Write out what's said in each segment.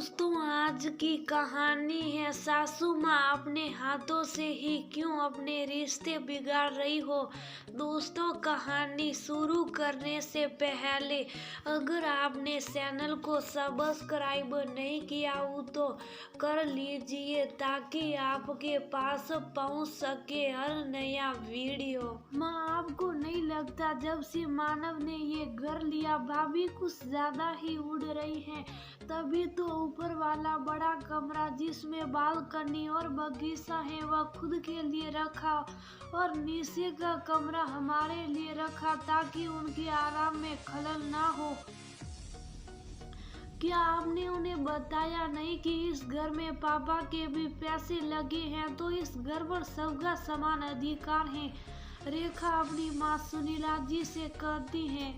दोस्तों, आज की कहानी है सासू माँ अपने हाथों से ही क्यों अपने रिश्ते बिगाड़ रही हो। दोस्तों, कहानी शुरू करने से पहले अगर आपने चैनल को सब्सक्राइब नहीं किया हो तो कर लीजिए ताकि आपके पास पहुंच सके हर नया वीडियो। माँ, आपको नहीं लगता जब से मानव ने ये घर लिया भाभी कुछ ज्यादा ही उड़ रही हैं। तभी तो ऊपर वाला बड़ा कमरा जिसमें बालकनी और बगीचा है वह खुद के लिए रखा और नीचे का कमरा हमारे लिए रखा ताकि उनके आराम में खलल ना हो। क्या आपने उन्हें बताया नहीं कि इस घर में पापा के भी पैसे लगे हैं, तो इस घर पर सबका समान अधिकार है। रेखा अपनी माँ सुनीला जी से कहती है।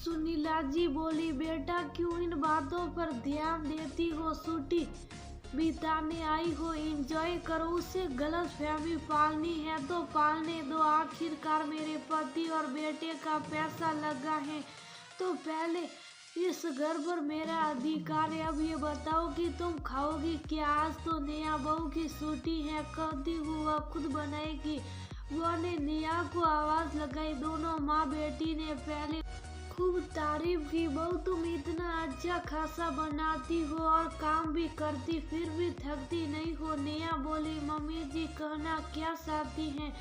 सुनीला जी बोली, बेटा क्यों इन बातों पर ध्यान देती हो, छुट्टी बिताने आई हो, एंजॉय करो। उसे गलत फहमी पालनी है तो पालने दो, आखिरकार मेरे पति और बेटे का पैसा लगा है तो पहले इस घर पर मेरा अधिकार है। अब ये बताओ कि तुम खाओगी क्या, आज तो नेहा बहू की छुट्टी है, कहती हूँ वह खुद बनाएगी। वो ने नेहा को आवाज लगाई। दोनों माँ बेटी ने पहले खूब तारीफ की, बहू तुम इतना अच्छा खासा बनाती हो और काम भी करती फिर भी थकती नहीं हो। नेहा बोली, मम्मी जी कहना क्या चाहती हैं।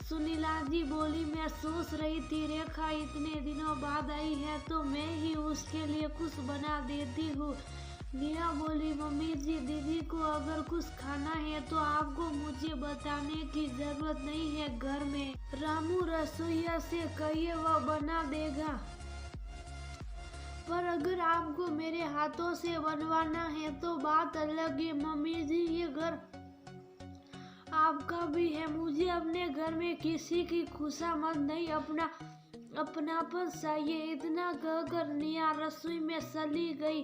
सुनीला जी बोली, मैं सोच रही थी रेखा इतने दिनों बाद आई है तो मैं ही उसके लिए कुछ बना देती हूँ। नेहा बोली, मम्मी जी दीदी को अगर कुछ खाना है तो आपको मुझे बताने की जरूरत नहीं है, घर में रामू रसोइया से कहिए वह बना देगा, पर अगर आपको मेरे हाथों से बनवाना है तो बात अलग है। मम्मी जी ये घर आपका भी है, मुझे अपने घर में किसी की खुशामद नहीं, अपनापन चाहिए। इतना कहकर नेहा रसोई में चली गई।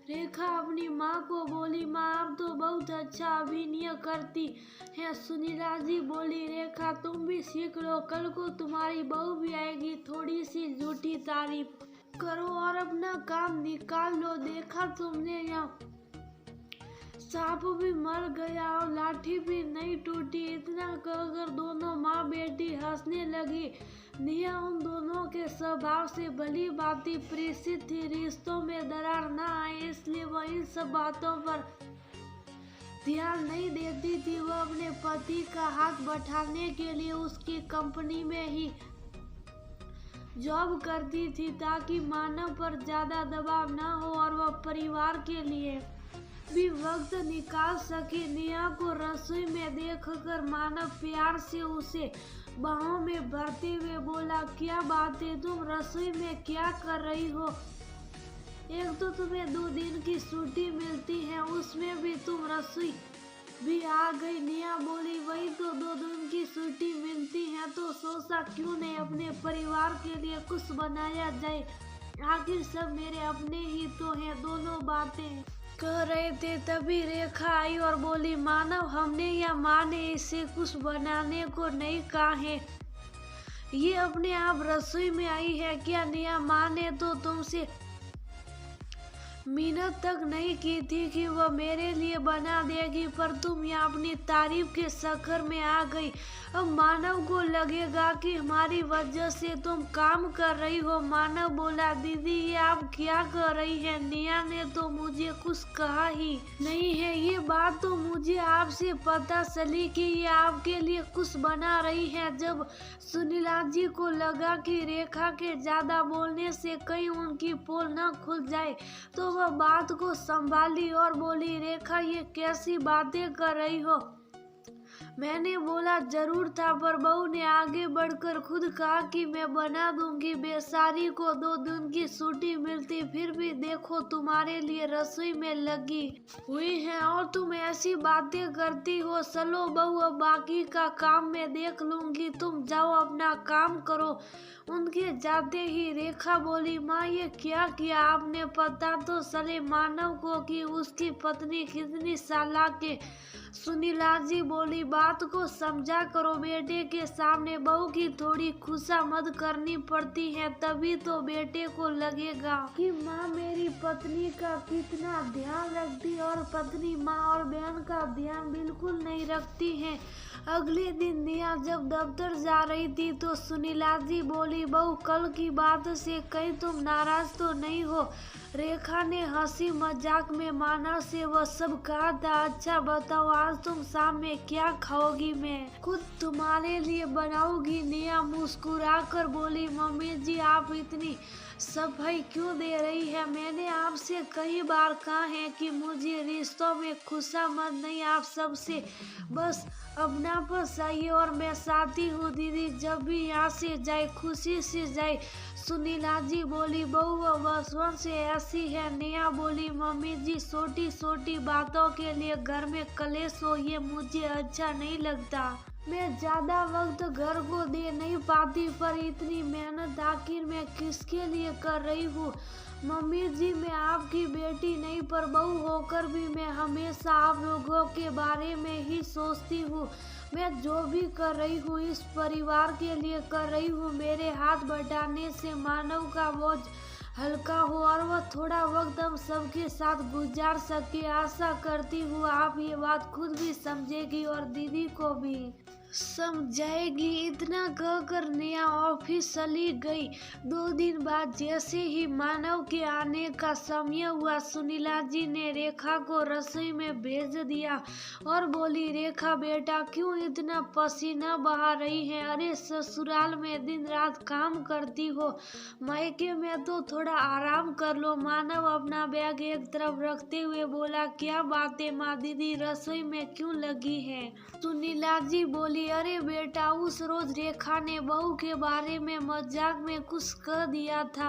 रेखा अपनी माँ को बोली, माँ आप तो बहुत अच्छा अभिनय करती है। सुनीला जी बोली, रेखा तुम भी सीख लो, कल को तुम्हारी बहू भी आएगी, थोड़ी सी झूठी तारीफ करो और अपना काम निकाल लो। देखा तुमने, यहाँ सांप भी मर गया और लाठी भी नहीं टूटी। इतना कहकर दोनों माँ बेटी हंसने लगी। नेहा उन दोनों के स्वभाव से भली भांति परिचित थी, रिश्तों में दरार न आए इसलिए वह इन सब बातों पर ध्यान नहीं देती थी। वह अपने पति का हाथ बटाने के लिए उसकी कंपनी में ही जॉब करती थी ताकि मानव पर ज्यादा दबाव न हो और वह परिवार के लिए भी वक्त निकाल सके। नेहा को रसोई में देखकर मानव प्यार से उसे बाहों में भरते हुए बोला, क्या बात है, तुम रसोई में क्या कर रही हो। एक तो तुम्हें 2 दिन की छुट्टी मिलती है, उसमें भी तुम रसोई भी आ गई। नेहा बोली, वही तो 2 दिन की छुट्टी मिलती है तो सोचा क्यों नहीं अपने परिवार के लिए कुछ बनाया जाए, आखिर सब मेरे अपने ही तो हैं। दोनों बातें कह रहे थे तभी रेखा आई और बोली, मानव हमने या माँ ने इसे कुछ बनाने को नहीं कहा है, ये अपने आप रसोई में आई है क्या। नेहा, माँ ने तो तुमसे मिन्नत तक नहीं की थी कि वह मेरे लिए बना देगी, पर तुम यहाँ अपनी तारीफ के चक्कर में आ गई। अब मानव को लगेगा कि हमारी वजह से तुम काम कर रही हो। मानव बोला, दीदी ये आप क्या कर रही हैं, नेहा ने तो मुझे कुछ कहा ही नहीं है, ये बात तो मुझे आपसे पता चली कि ये आपके लिए कुछ बना रही है। जब सुनीला जी को लगा कि रेखा के ज्यादा बोलने से कहीं उनकी पोल न खुल जाए तो वह बात को संभाली और बोली, रेखा ये कैसी बातें कर रही हो। मैंने बोला जरूर था, पर बहू ने आगे बढ़कर खुद कहा कि मैं बना दूंगी। बेचारी को 2 दिन की छुट्टी मिलती फिर भी देखो तुम्हारे लिए रसोई में लगी हुई है और तुम ऐसी बातें करती हो। चलो बहू अब बाकी का काम मैं देख लूंगी, तुम जाओ अपना काम करो। उनके जाते ही रेखा बोली, माँ ये क्या किया आपने, पता तो चले मानव को कि उसकी पत्नी कितनी चालाक है। सुनीला जी बोली, बात बात को समझा करो। बेटे के सामने बहू की थोड़ी खुशामद करनी पड़ती है, तभी तो बेटे को लगेगा कि माँ मेरी पत्नी का कितना ध्यान रखती, और पत्नी माँ और बहन का ध्यान बिल्कुल नहीं रखती है। अगले दिन निया जब दफ्तर जा रही थी तो सुनीला जी बोली, बहू कल की बात से कहीं तुम नाराज तो नहीं हो? रेखा ने हंसी मजाक में मानव से वह सब कहा था। अच्छा बताओ आज तुम शाम में क्या खाओगी? मैं खुद तुम्हारे लिए बनाऊंगी। निया मुस्कुराकर बोली, मम्मी जी आप इतनी सफाई क्यों दे रही है? मैंने आपसे कई बार कहा है कि मुझे रिश्तों में खुशामद नहीं, आप सबसे बस अपनापन चाहिए, और मैं साथी हूँ। दीदी जब भी यहाँ से जाए खुशी से जाए। सुनीला जी बोली, बहू बचपन से ऐसी है। निया बोली, मम्मी जी छोटी छोटी बातों के लिए घर में कलेश हो, ये मुझे अच्छा नहीं लगता। मैं ज्यादा वक्त घर को दे नहीं पाती, पर इतनी मेहनत आखिर मैं किसके लिए कर रही हूँ? मम्मी जी मैं आपकी बेटी नहीं, पर बहू होकर भी मैं हमेशा आप लोगों के बारे में ही सोचती हूँ। मैं जो भी कर रही हूँ इस परिवार के लिए कर रही हूँ। मेरे हाथ बटाने से मानव का बोझ हल्का हो और वह थोड़ा वक्त हम सबके साथ गुजार सके। आशा करती हूँ आप ये बात खुद भी समझेगी और दीदी को भी समझाएगी। इतना कहकर निया ऑफिस चली गई। 2 दिन बाद जैसे ही मानव के आने का समय हुआ, सुनीला जी ने रेखा को रसोई में भेज दिया और बोली, रेखा बेटा क्यों इतना पसीना बहा रही है? अरे ससुराल में दिन रात काम करती हो, मायके में तो थोड़ा आराम कर लो। मानव अपना बैग एक तरफ रखते हुए बोला, क्या बात है माँ, दीदी रसोई में क्यों लगी है? सुनीला जी बोली, अरे बेटा उस रोज रेखा ने बहू के बारे में मजाक में कुछ कह दिया था।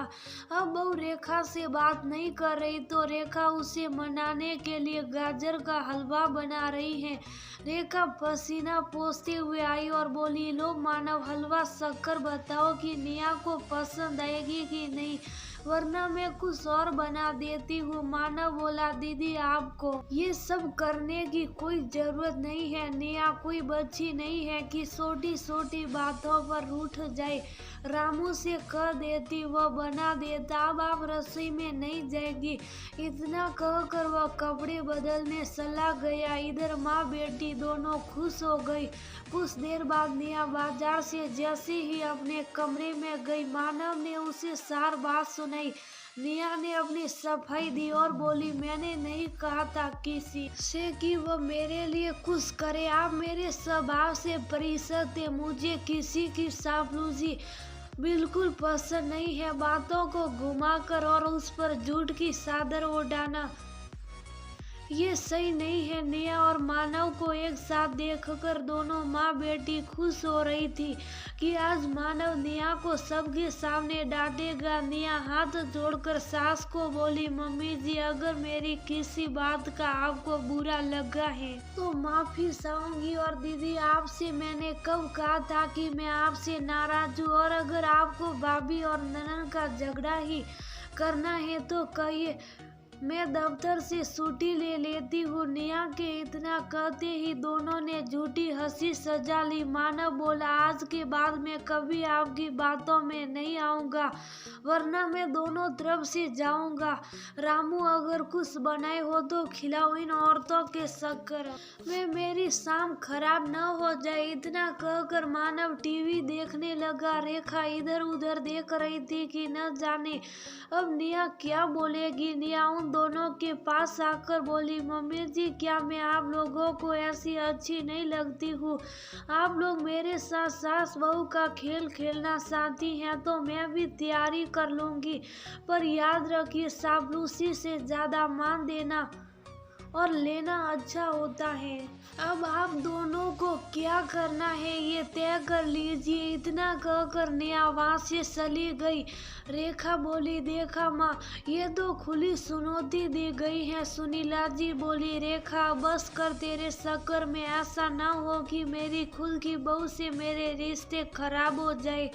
अब बहू रेखा से बात नहीं कर रही तो रेखा उसे मनाने के लिए गाजर का हलवा बना रही है। रेखा पसीना पोंछते हुए आई और बोली, लो मानव हलवा शक्कर बताओ कि निया को पसंद आएगी कि नहीं, वरना मैं कुछ और बना देती हूँ। मानव बोला, दीदी आपको ये सब करने की कोई जरूरत नहीं है। निया कोई बच्ची नहीं है कि छोटी छोटी बातों पर रूठ जाए। रामू से कह देती, वह बना देता। अब आप रसोई में नहीं जाएगी। इतना कहकर वह कपड़े बदलने चला गया। इधर माँ बेटी दोनों खुश हो गई। कुछ देर बाद निया बाजार से जैसे ही अपने कमरे में गई, मानव ने उसे सार बात सुनाई। निया ने अपनी सफाई दी और बोली, मैंने नहीं कहा था किसी से कि वह मेरे लिए कुछ करे। आप मेरे स्वभाव से परिचित थे, मुझे किसी की चापलूसी बिल्कुल पसंद नहीं है। बातों को घुमाकर और उस पर झूठ की चादर ओढ़ाना ये सही नहीं है। निया और मानव को एक साथ देखकर दोनों माँ बेटी खुश हो रही थी कि आज मानव निया को सबके सामने डांटेगा। निया हाथ जोड़कर सास को बोली, मम्मी जी अगर मेरी किसी बात का आपको बुरा लगा है तो माफी चाहूंगी। और दीदी आपसे मैंने कब कहा था कि मैं आपसे नाराज हूँ? और अगर आपको भाभी और ननद का झगड़ा ही करना है तो कहिए, मैं दफ्तर से छुट्टी ले लेती हूँ। निया के इतना कहते ही दोनों ने झूठी हंसी सजा ली। मानव बोला, आज के बाद मैं कभी आपकी बातों में नहीं आऊँगा, वरना मैं दोनों तरफ से जाऊँगा। रामू अगर कुछ बनाए हो तो खिलाओ, इन औरतों के शक्कर में मेरी शाम खराब न हो जाए। इतना कहकर मानव टीवी देखने लगा। रेखा इधर उधर देख रही थी कि न जाने अब निया क्या बोलेगी। निया उन दोनों के पास आकर बोली, मम्मी जी क्या मैं आप लोगों को ऐसी अच्छी नहीं लगती हूँ? आप लोग मेरे साथ सास बहू का खेल खेलना चाहती हैं तो मैं भी तैयारी कर लूँगी, पर याद रखिए चापलूसी से ज़्यादा मान देना और लेना अच्छा होता है। अब आप दोनों को क्या करना है ये तय कर लीजिए। इतना कहकर निया वहाँ से चली गई। रेखा बोली, देखा माँ ये तो खुली चुनौती दी गई है। सुनीला जी बोली, रेखा बस कर, तेरे चक्कर में ऐसा ना हो कि मेरी खुद की बहू से मेरे रिश्ते खराब हो जाए।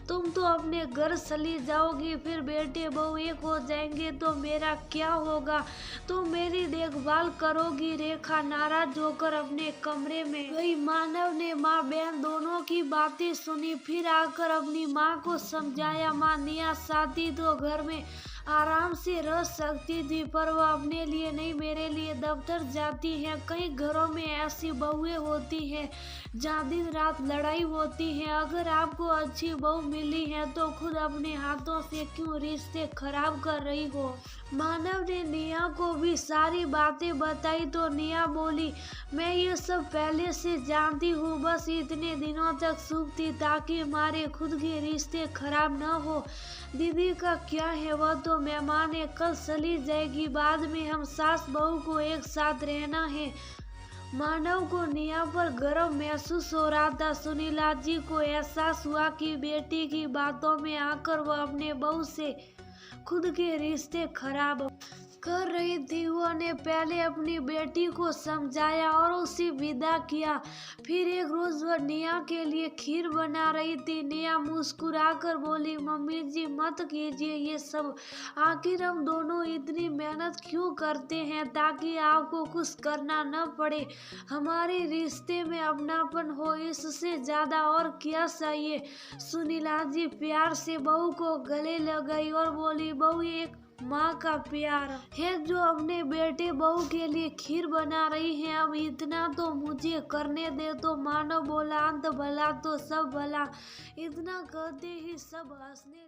तुम तो अपने घर चली जाओगी, फिर बेटे बहू एक हो जाएंगे तो मेरा क्या होगा? तुम मेरी देखभाल करोगी। रेखा नाराज होकर अपने कमरे में गई। मानव ने माँ बहन दोनों की बातें सुनी, फिर आकर अपनी माँ को समझाया। माँ, निया साथी तो घर में आराम से रह सकती थी, पर वह अपने लिए नहीं, मेरे लिए दफ्तर जाती है। कई घरों में ऐसी बहुएं होती हैं जहाँ दिन रात लड़ाई होती है। अगर आपको अच्छी बहू मिली है तो खुद अपने हाथों से क्यों रिश्ते खराब कर रही हो। मानव ने निया को भी सारी बातें बताई तो निया बोली, मैं ये सब पहले से जानती हूँ, बस इतने दिनों तक सुख थी ताकि हमारे खुद के रिश्ते खराब न हो। दीदी का क्या है, वह तो मेहमान है, कल चली जाएगी, बाद में हम सास बहू को एक साथ रहना है। मानव को निया पर गर्व महसूस हो रहा था। सुनीला जी को एहसास हुआ कि बेटी की बातों में आकर वह अपने बहू से खुद के रिश्ते खराब कर रही थी। वो ने पहले अपनी बेटी को समझाया और उसे विदा किया। फिर एक रोज वह निया के लिए खीर बना रही थी। निया मुस्कुराकर बोली, मम्मी जी मत कीजिए ये सब, आखिर हम दोनों इतनी मेहनत क्यों करते हैं ताकि आपको कुछ करना न पड़े। हमारे रिश्ते में अपनापन हो, इससे ज्यादा और क्या चाहिए। सुनीला जी प्यार से बहू को गले लगाई और बोली, बहू एक माँ का प्यार है जो अपने बेटे बहू के लिए खीर बना रही है, अब इतना तो मुझे करने दे। तो मानव बोला, अंत भला तो सब भला। इतना कहते ही सब हंसने